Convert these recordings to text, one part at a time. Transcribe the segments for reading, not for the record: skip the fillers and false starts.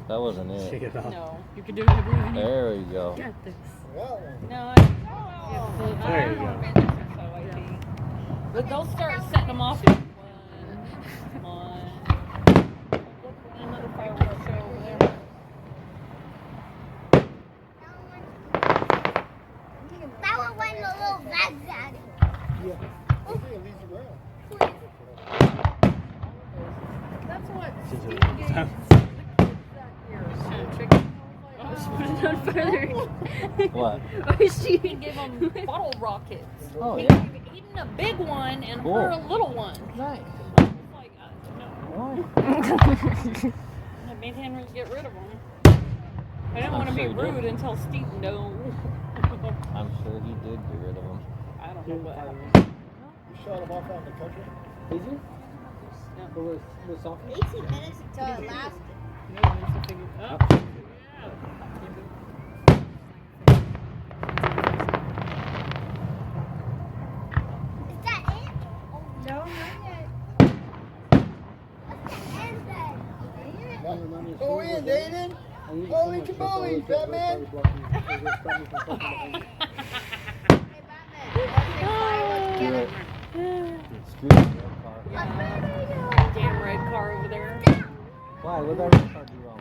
That wasn't it. No, you can do it. There we go. Got this. No, There you go. But they'll start setting them off. One. Another fireworks show over there. That one went a little zigzag. Yeah. I think it leads around. That's what Steve gave the kids that year. Oh, she put it on further. What? Or she gave them bottle rockets. Oh, He yeah. gave Eden a big one and Cool. her a little one. Nice. It's like, no. What? I made Henry get rid of them. I didn't want to sure be he did. rude and tell Steve no. I'm sure he did get rid of him. I don't know what happened. You shot him off out in the country? Did you? No. Or was soccer? 18 minutes until it lasted. No, it's a figure. Oh. Is that it? No, not yet. What's the end then? Go in, Aiden. Holy kabooey, Batman. Screw the red car. Damn red car over there. Why? What did that red car do wrong?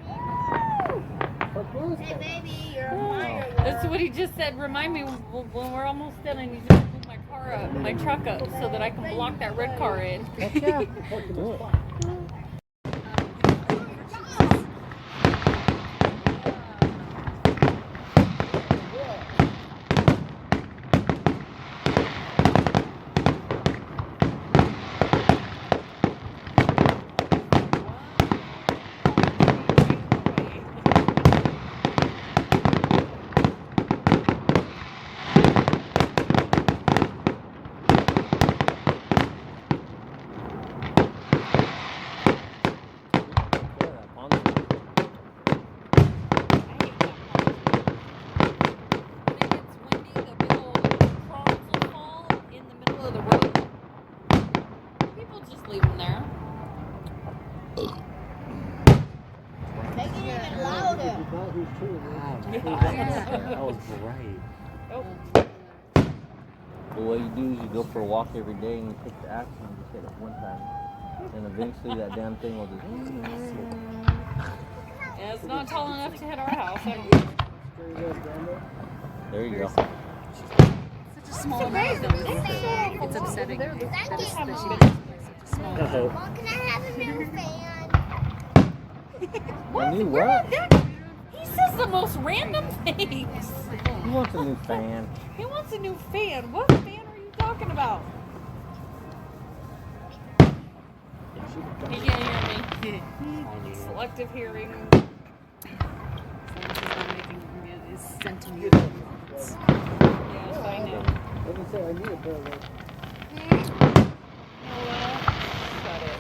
Hey, baby, you're a minor. That's what he just said. Remind me when we're almost done, I need to move my car up, my truck up, so that I can block that red car in. Heck yeah. Do it. Make it even louder. That was great. But what you do is you go for a walk every day and you take the axe and just hit it one time. And eventually that damn thing will just... Yeah, it's not tall enough to hit our house. There you go. Such a small amount of those. It's upsetting. That That she gets such a small amount. Well, can I have a new fan? A new what? He says the most random things. He wants a new fan. He wants a new fan. What fan are you talking about? He can't hear me. Selective hearing. Centimeters. Yes, I know. I was say I need a pair of those. Shut it.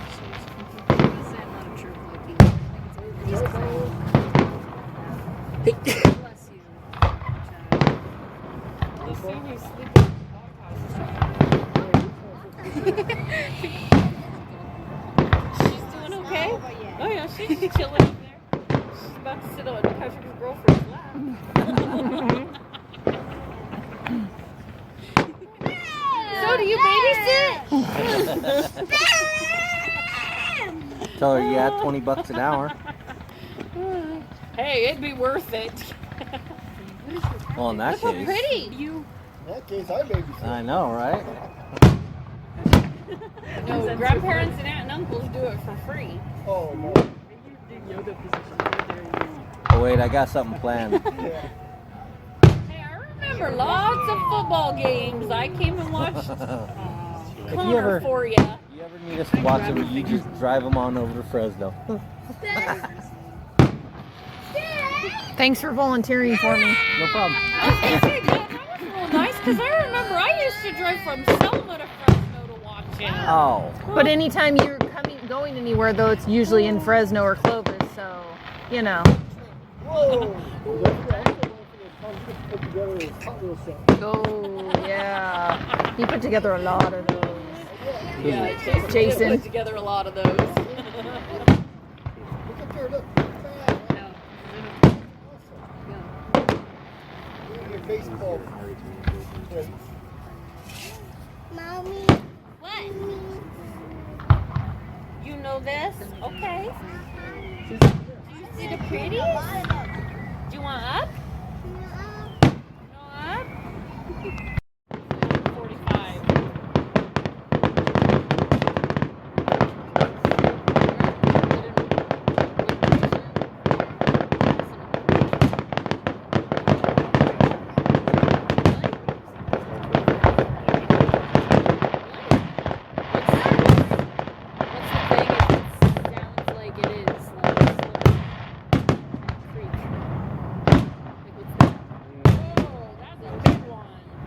Bless you. You see me sleeping in the doghouse. She's doing okay? Oh yeah, she's chilling in there. She's about to sit on Patrick's girlfriend's lap. So do you babysit? Tell her, yeah, $20 an hour. Hey, it'd be worth it. Well, in that Look how case. pretty. You. In that case, I babysit. I know, right? No, grandparents and aunt and uncles do it for free. Oh, no. Oh, wait, I got something planned. Yeah. Hey, I remember lots of football games. I came and watched If you Connor ever, for you. you ever need us to watch it, you just drive them on over to Fresno. Thanks for volunteering for me. No problem. That was real nice because I remember I used to drive from Selma to Fresno to watch it. Oh. But anytime you're going anywhere, though, it's usually in Fresno or Clovis, so, you know. Whoa. Oh, yeah. He put together a lot of those. Yeah, Jason. put together a lot of those. there, look. Bam. No. Awesome. Look at your baseball plates. Mommy. What? You know this? Okay. Do you see the pretties? Do you want up? No up? 45.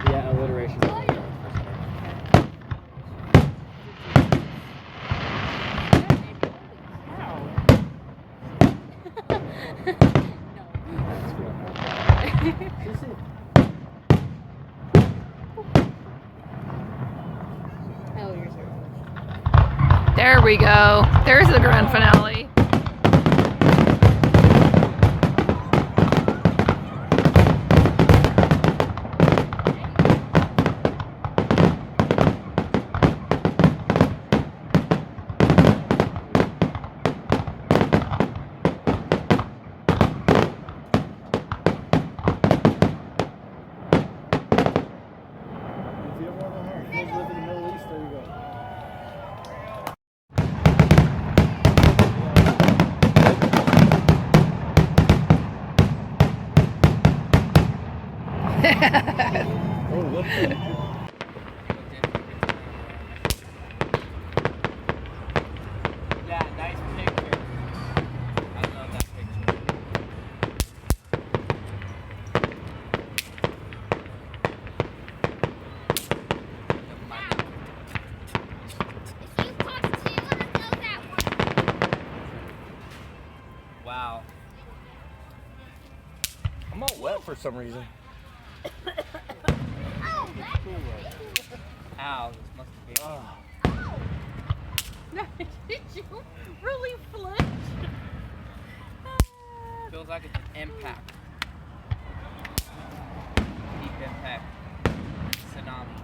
Yeah, alliteration. There we go. There's the grand finale. If you ever want to know how it feels living in the Middle East, there you go. Oh, look. Yeah, nice picture. I love that picture. If you watch two, I know that one. Wow. I'm all wet for some reason. Ow, this must be. Did you really flinch? Feels like it's an impact. Deep impact. Tsunami.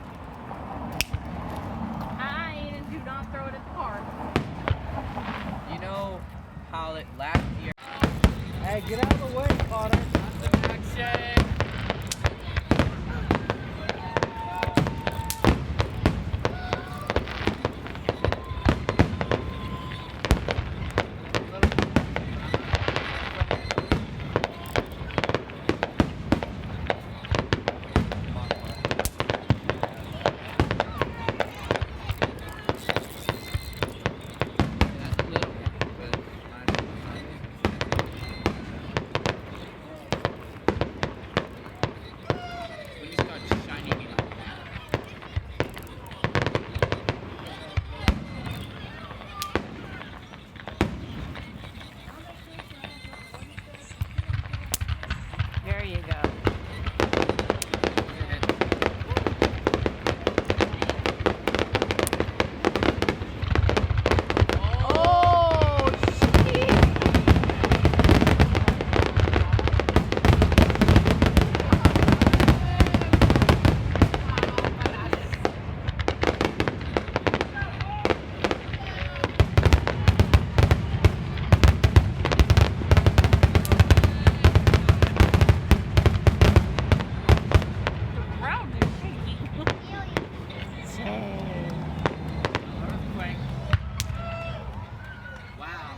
And do not throw it at the car. You know how it last year. Hey, get out of the way, Potter. Action. When you start shining me like that. There you go. Oh, shit. Ground is shaking. Earthquake. Wow.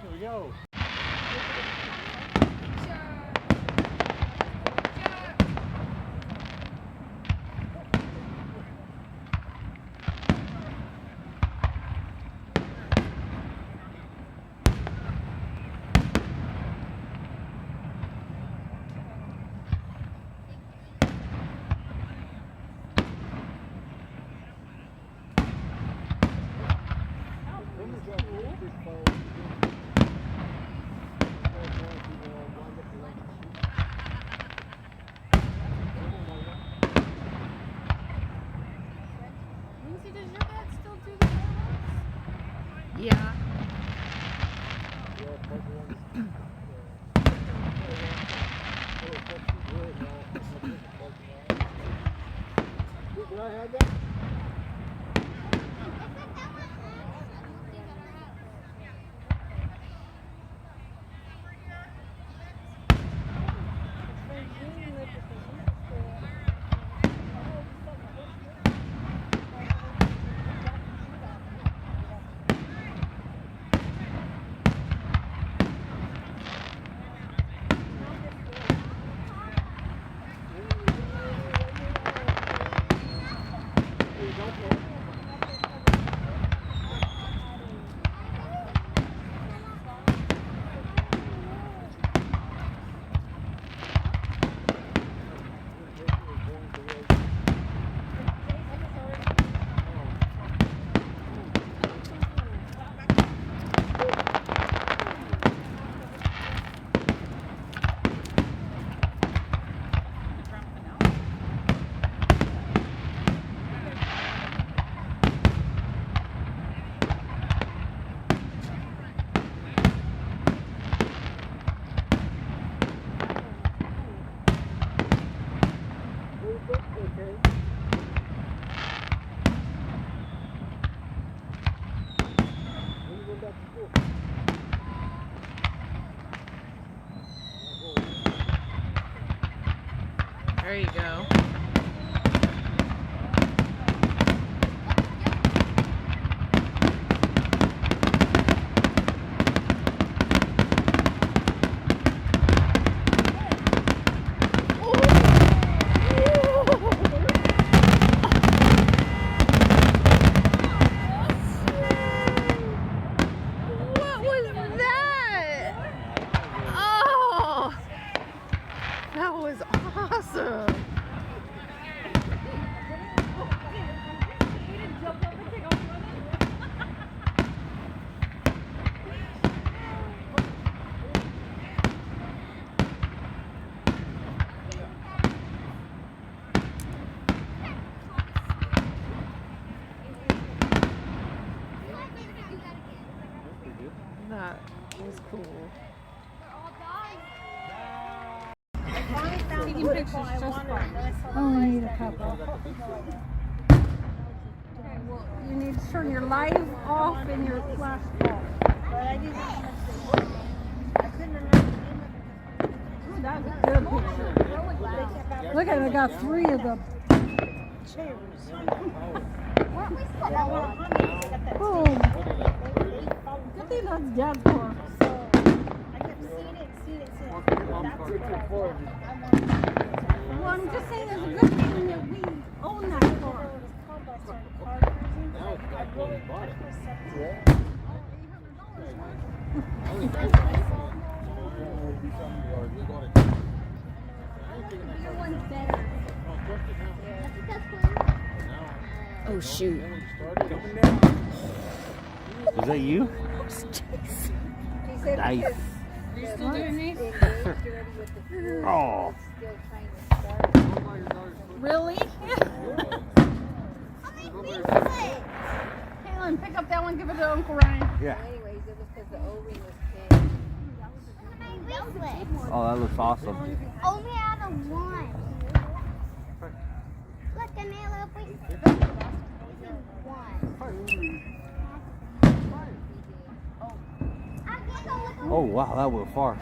Here we go. Lindsay, does your dad still do the donuts? Yeah. Can I have that? There you go. What was that? Oh, that was awesome. That was cool. Taking pictures just fine. Only need a couple. Okay, well, you need to turn your light off and your flash off. But I didn't I couldn't remember the name of it. Ooh, that's a good picture. Look at it, I got 3 of the chairs. Boom. Good thing that's Dad's car. I kept seeing it. That's what well, I'm just saying there's a good thing that we own that car. Now it's back when we bought it. Your one's better. Oh shoot. Was that you? Nice. Are you still doing these? Oh. Really? Kaylin, pick up that one, give it to Uncle Ryan. Yeah. Anyways, it was because the O-ring was pinned. Oh, that looks awesome. Only out of one. Look, I made a little piece. Oh, wow, that went far.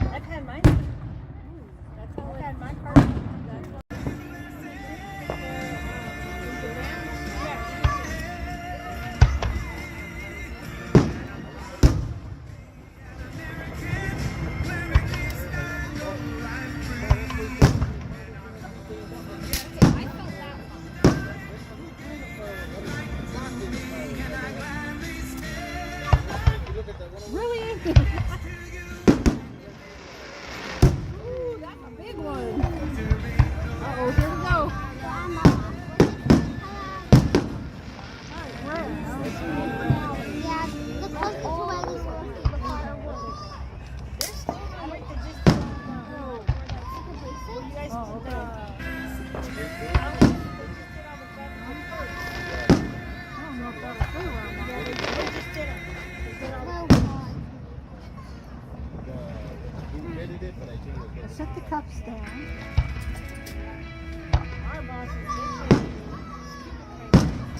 I've had mine. That's how I had my car. Really? Ooh, that's a big one. Uh-oh, here we go. Yeah, the closer to where this one is, the farther away. Oh, okay. Set the cups down. Our boss is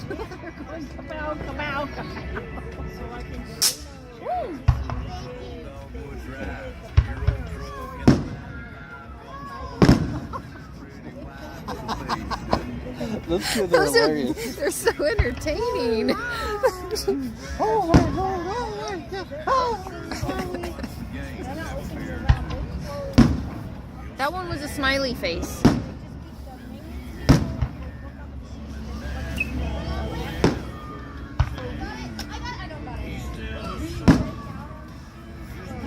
they're going kabow, kabow, kabow. So I can Those kids are Those are, hilarious. they're so entertaining. That one was a smiley face.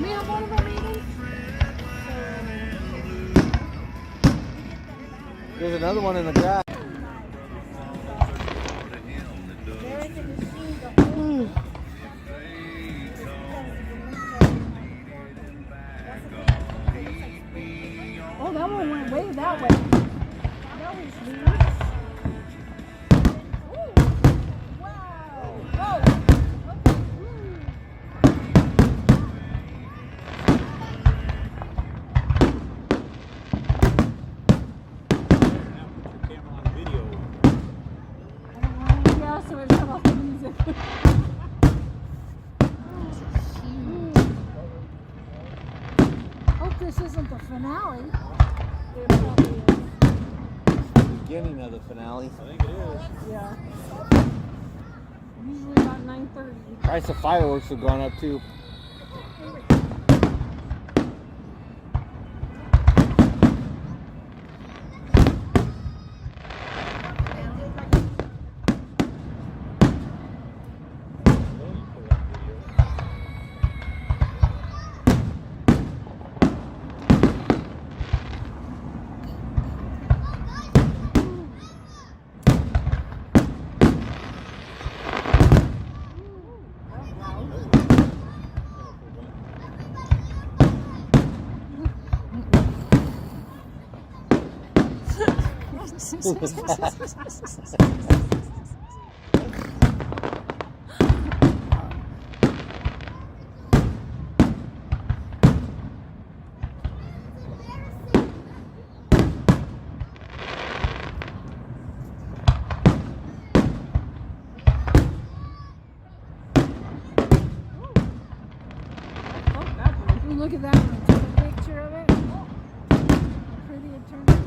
we have one of our meetings. There's another one in the grass. Oh, that one went way that way. That was sweet. Wow. Oh. Yeah, so it shut off the music. Hope this isn't the finale. It probably is. Beginning of the finale. Yeah. Usually about 9:30. Price of fireworks have gone up too. Ooh, look at that one. Take a picture of it. How pretty it turned out.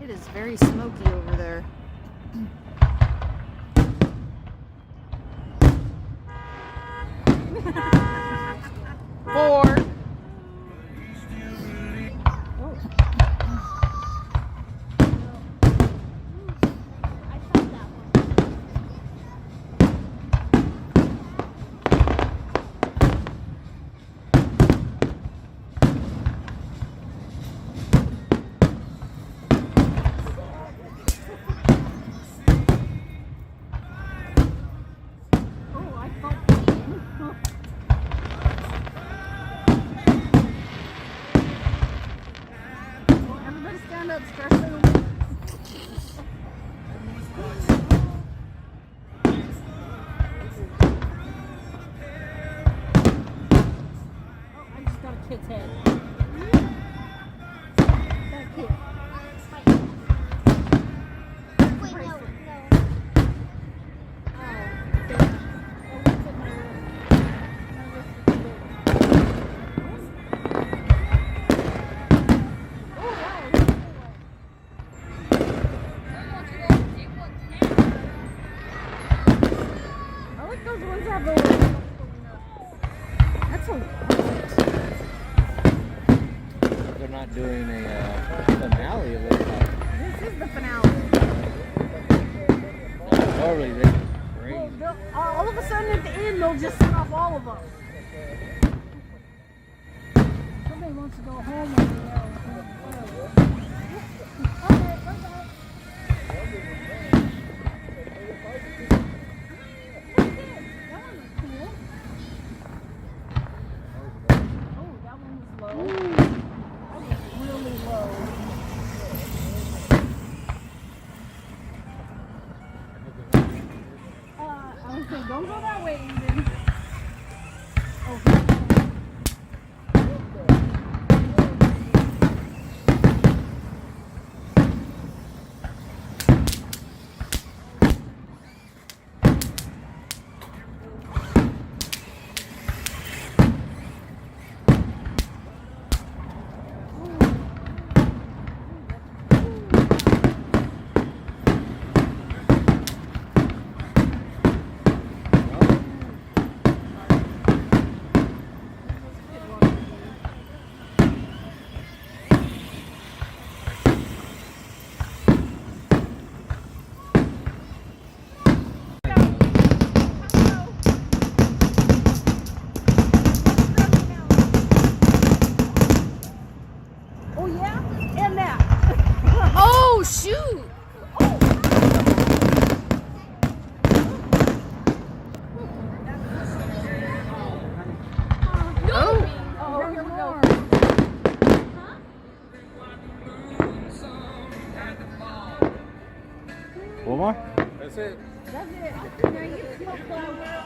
It is very smoky over there. Four. Oh, I felt that. Well, everybody stand up, start saying Oh, I just got a kid's head. That kid. Wait, no, no. I like those ones that have the That's a lot. They're not doing a finale of it. This is the finale. Totally, they Well, crazy. all of a sudden at the end, they'll just set off all of them. Somebody wants to go home and whatever. Okay, bye-bye. That one was cool. Oh, that one was low. That was really low. I was gonna Oh shoot! Oh. Oh, here we go. One more? That's it. That's it. Now you smoke